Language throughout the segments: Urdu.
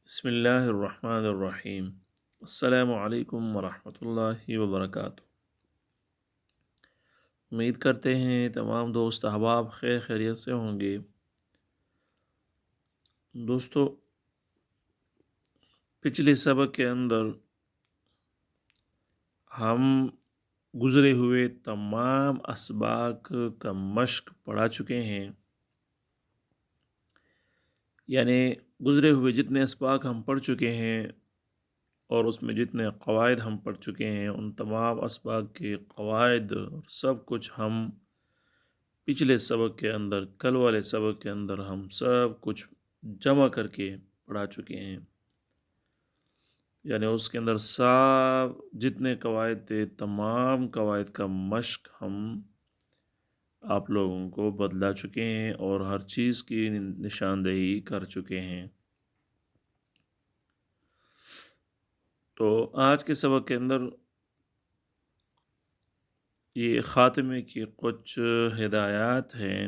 بسم اللہ الرحمن الرحیم۔ السلام علیکم ورحمۃ اللہ وبرکاتہ۔ امید کرتے ہیں تمام دوست احباب خیر خیریت سے ہوں گے۔ دوستو، پچھلے سبق کے اندر ہم گزرے ہوئے تمام اسباق کا مشق پڑھا چکے ہیں، یعنی گزرے ہوئے جتنے اسباق ہم پڑھ چکے ہیں اور اس میں جتنے قواعد ہم پڑھ چکے ہیں، ان تمام اسباق کے قواعد اور سب کچھ ہم پچھلے سبق کے اندر، کل والے سبق کے اندر ہم سب کچھ جمع کر کے پڑھا چکے ہیں، یعنی اس کے اندر سب جتنے قواعد تھے تمام قواعد کا مشق ہم آپ لوگوں کو بدلا چکے ہیں اور ہر چیز کی نشاندہی کر چکے ہیں۔ تو آج کے سبق کے اندر یہ خاتمے کی کچھ ہدایات ہیں،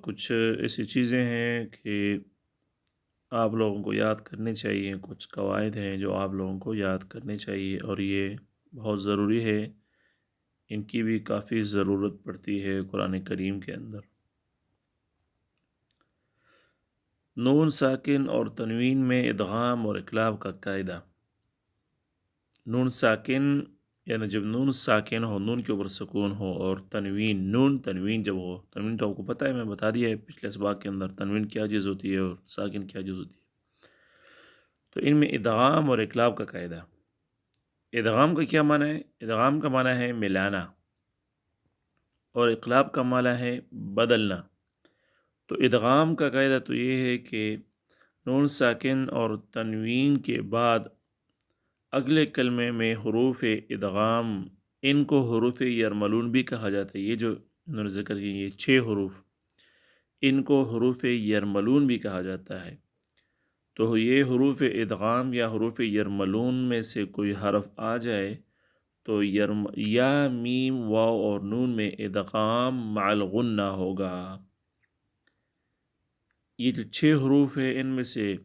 کچھ ایسی چیزیں ہیں کہ آپ لوگوں کو یاد کرنی چاہیے، کچھ قواعد ہیں جو آپ لوگوں کو یاد کرنی چاہیے اور یہ بہت ضروری ہے، ان کی بھی کافی ضرورت پڑتی ہے قرآن کریم کے اندر۔ نون ساکن اور تنوین میں ادغام اور اقلاب کا قاعدہ۔ نون ساکن یعنی جب نون ساکن ہو، نون کے اوپر سکون ہو، اور تنوین، نون تنوین جب ہو، تنوین تو آپ کو پتہ ہے، میں بتا دیا ہے پچھلے اسباق کے اندر تنوین کیا چیز ہوتی ہے اور ساکن کیا چیز ہوتی ہے۔ تو ان میں ادغام اور اقلاب کا قاعدہ۔ ادغام کا کیا معنی ہے؟ ادغام کا معنی ہے ملانا، اور اقلاب کا معنی ہے بدلنا۔ تو ادغام کا قاعدہ تو یہ ہے کہ نون ساکن اور تنوین کے بعد اگلے کلمے میں حروف ادغام، ان کو حروف یرملون بھی کہا جاتا ہے۔ یہ جو انہوں نے ذکر کی، یہ 6 حروف، ان کو حروف یرملون بھی کہا جاتا ہے۔ تو یہ حروف ادغام یا حروف یرملون میں سے کوئی حرف آ جائے تو یا میم واو اور نون میں ادغام مع الغنہ ہوگا۔ یہ جو 6 حروف ہیں، ان میں سے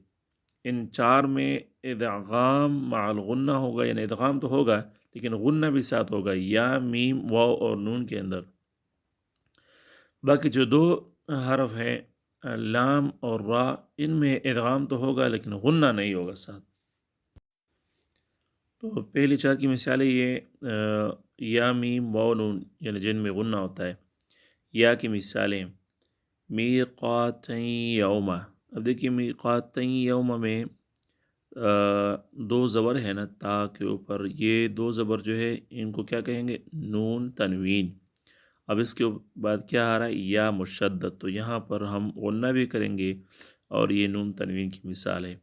ان 4 میں ادغام مع الغنہ ہوگا، یعنی ادغام تو ہوگا لیکن غنہ بھی ساتھ ہوگا، یا میم واو اور نون کے اندر۔ باقی جو 2 حرف ہیں لام اور را، ان میں ادغام تو ہوگا لیکن غنہ نہیں ہوگا ساتھ۔ تو پہلی 4 کی مثالیں یہ یا میم واو نون، یعنی جن میں غنہ ہوتا ہے۔ یا کی مثالیں میقات یوم۔ اب دیکھیے میقات یوم میں 2 زبر ہے نا تا کے اوپر، یہ 2 زبر جو ہے ان کو کیا کہیں گے؟ نون تنوین۔ اب اس کے بعد کیا آ رہا ہے؟ یا مشدد، تو یہاں پر ہم غنہ بھی کریں گے اور یہ نون تنوین کی مثال ہے۔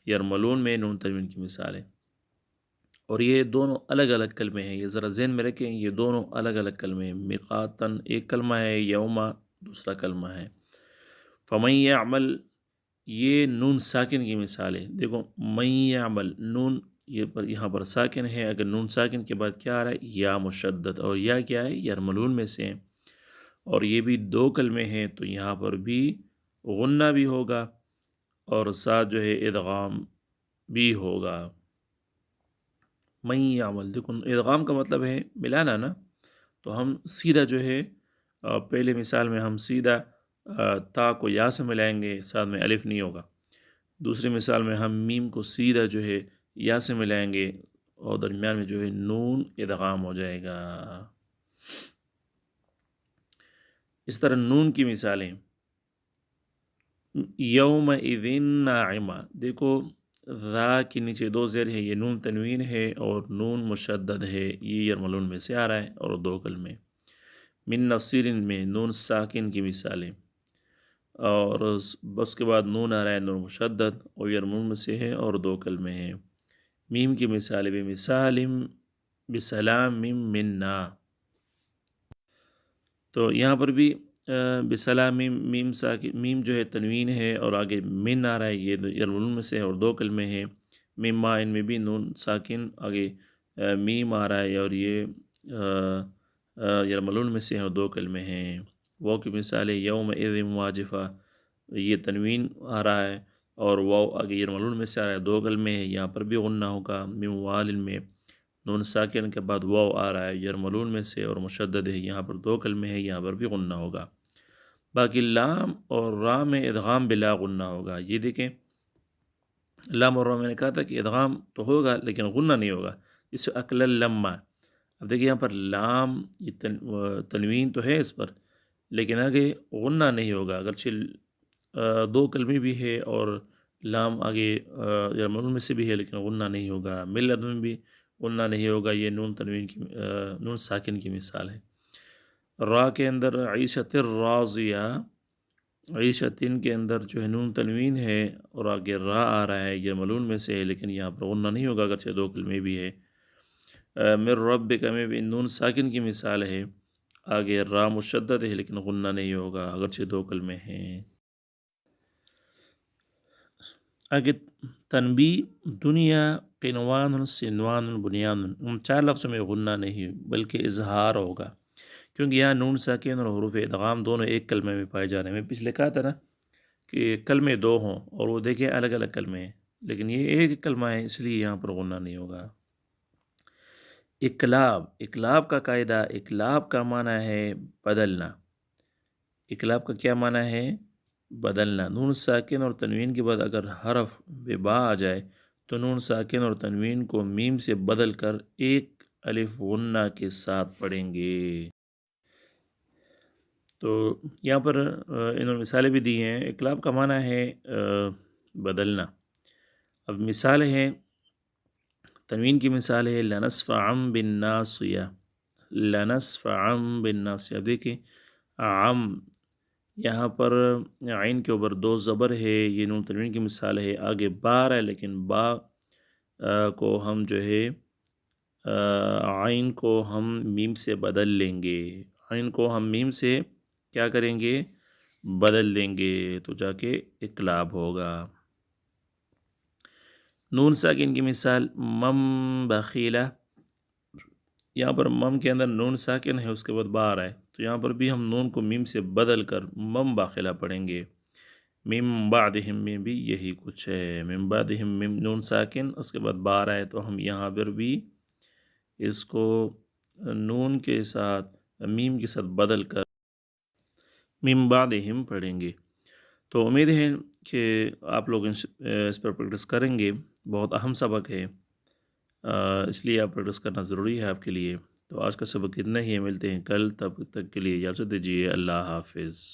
یرملون میں نون تنوین کی مثال ہے، اور یہ دونوں الگ الگ کلمے ہیں، یہ ذرا ذہن میں رکھیں، یہ دونوں الگ الگ کلمے ہیں۔ میقاتن ایک کلمہ ہے، یوما دوسرا کلمہ ہے۔ فمن یعمل، یہ نون ساکن کی مثال ہے۔ دیکھو من یعمل، نون یہاں پر ساکن ہے، اگر نون ساکن کے بعد کیا آ رہا ہے؟ یا مشدد، اور یا کیا ہے؟ یرملون میں سے ہیں، اور یہ بھی 2 کلمے ہیں، تو یہاں پر بھی غنہ بھی ہوگا اور ساتھ جو ہے ادغام بھی ہوگا۔ من یعمل، دیکھو ادغام کا مطلب ہے ملانا نا، تو ہم سیدھا جو ہے پہلے مثال میں ہم سیدھا تا کو یا سے ملائیں گے، ساتھ میں الف نہیں ہوگا۔ دوسری مثال میں ہم میم کو سیدھا جو ہے یا سے ملائیں گے اور درمیان میں جو ہے نون ادغام ہو جائے گا۔ اس طرح نون کی مثالیں یومئذ ناعمہ، دیکھو ذا کے نیچے 2 زیر ہے، یہ نون تنوین ہے اور نون مشدد ہے، یہ یرملون میں سے آ رہا ہے اور 2 کلمے۔ من نصیر میں نون ساکن کی مثالیں، اور اس کے بعد نون آ رہا ہے نون مشدد اور یرملون میں سے ہے اور 2 کلمے ہیں۔ میم کی مثالیں بسلام منا، تو یہاں پر بھی بسلام میم ساکن، میم جو ہے تنوین ہے اور آگے من آ رہا ہے، یہ یرملون میں سے اور 2 کلمے ہیں۔ مما، ان میں بھی نون ساکن، آگے میم آ رہا ہے اور یہ یرملون میں سے اور 2 کلمے ہیں۔ وہ کی مثال ہے یومئذ واجفہ، یہ تنوین آ رہا ہے اور واو آگے یر ملون میں سے آ رہا ہے، دو کلمے ہیں، یہاں پر بھی غنہ ہوگا۔ میم والن میں نون ساکن کے بعد واو آ رہا ہے یر ملون میں سے اور مشدد ہے، یہاں پر دو کلمے ہیں، یہاں پر بھی غنہ ہوگا۔ باقی لام اور را میں ادغام بلا غنہ ہوگا۔ یہ دیکھیں لام اور را میں نے کہا تھا کہ ادغام تو ہوگا لیکن غنہ نہیں ہوگا، اس اکل لما۔ اب دیکھیں یہاں پر لام یہ تنوین تو ہے اس پر، لیکن آگے غنہ نہیں ہوگا، اگرچہ دو کلمے بھی ہے اور لام آگے یرملون میں سے بھی ہے لیکن غنہ نہیں ہوگا۔ ملت میں بھی غنہ نہیں ہوگا، یہ نون تنوین کی نون ساکن کی مثال ہے۔ را کے اندر عیشت الراضیہ، عیشتن کے اندر جو ہے نون تنوین ہے اور آگے را آ رہا ہے یہ ملون میں سے ہے لیکن یہاں پر غنہ نہیں ہوگا اگرچہ دو کلمے بھی ہے۔ مر ربک میں بھی نون ساکن کی مثال ہے، آگے را مشدد ہے لیکن غنہ نہیں ہوگا اگرچہ دو کلمے ہیں۔ آگے تنبیہ، دنیا، قنوان، سنوان، بنیان، ان چار لفظوں میں غنہ نہیں بلکہ اظہار ہوگا، کیونکہ یہاں نون ساکن اور حروف ادغام دونوں ایک کلمے میں پائے جا رہے ہیں۔ میں پچھلے کہا تھا نا کہ کلمے دو ہوں اور وہ دیکھیں الگ الگ کلمے ہیں، لیکن یہ ایک کلمہ ہے اس لیے یہاں پر غنہ نہیں ہوگا۔ اقلاب، اقلاب کا قاعدہ، اقلاب کا معنی ہے بدلنا۔ اقلاب کا کیا معنی ہے؟ بدلنا۔ نون ساکن اور تنوین کے بعد اگر حرف ببا آ جائے تو نون ساکن اور تنوین کو میم سے بدل کر ایک الف غنہ کے ساتھ پڑھیں گے۔ تو یہاں پر انہوں نے مثالیں بھی دی ہیں۔ اقلاب کا معنی ہے بدلنا۔ اب مثالیں ہیں، تنوین کی مثال ہے لنصفعا بالناصیہ، لنصفعا بالناصیہ۔ دیکھیں عم، یہاں پر عین کے اوپر دو زبر ہے، یہ نون تنوین کی مثال ہے، آگے با ہے لیکن با کو ہم جو ہے عین کو ہم میم سے بدل لیں گے، عین کو ہم میم سے کیا کریں گے؟ بدل دیں گے، تو جا کے اقلاب ہوگا۔ نون ساکن کی مثال مم بخیلہ، یہاں پر مم کے اندر نون ساکن ہے اس کے بعد با آ رہا ہے، تو یہاں پر بھی ہم نون کو میم سے بدل کر مم باخلہ پڑھیں گے۔ من بعدہم میں بھی یہی کچھ ہے، من بعدہم میم نون ساکن اس کے بعد با آ رہا ہے، تو ہم یہاں پر بھی اس کو نون کے ساتھ میم کے ساتھ بدل کر من بعدہم پڑھیں گے۔ تو امید ہے کہ آپ لوگ اس پر پریکٹس کریں گے، بہت اہم سبق ہے، اس لیے آپ پریکٹس کرنا ضروری ہے آپ کے لیے۔ تو آج کا سبق اتنا ہی ہے، ملتے ہیں کل، تب تک کے لیے اجازت دیجیے، اللہ حافظ۔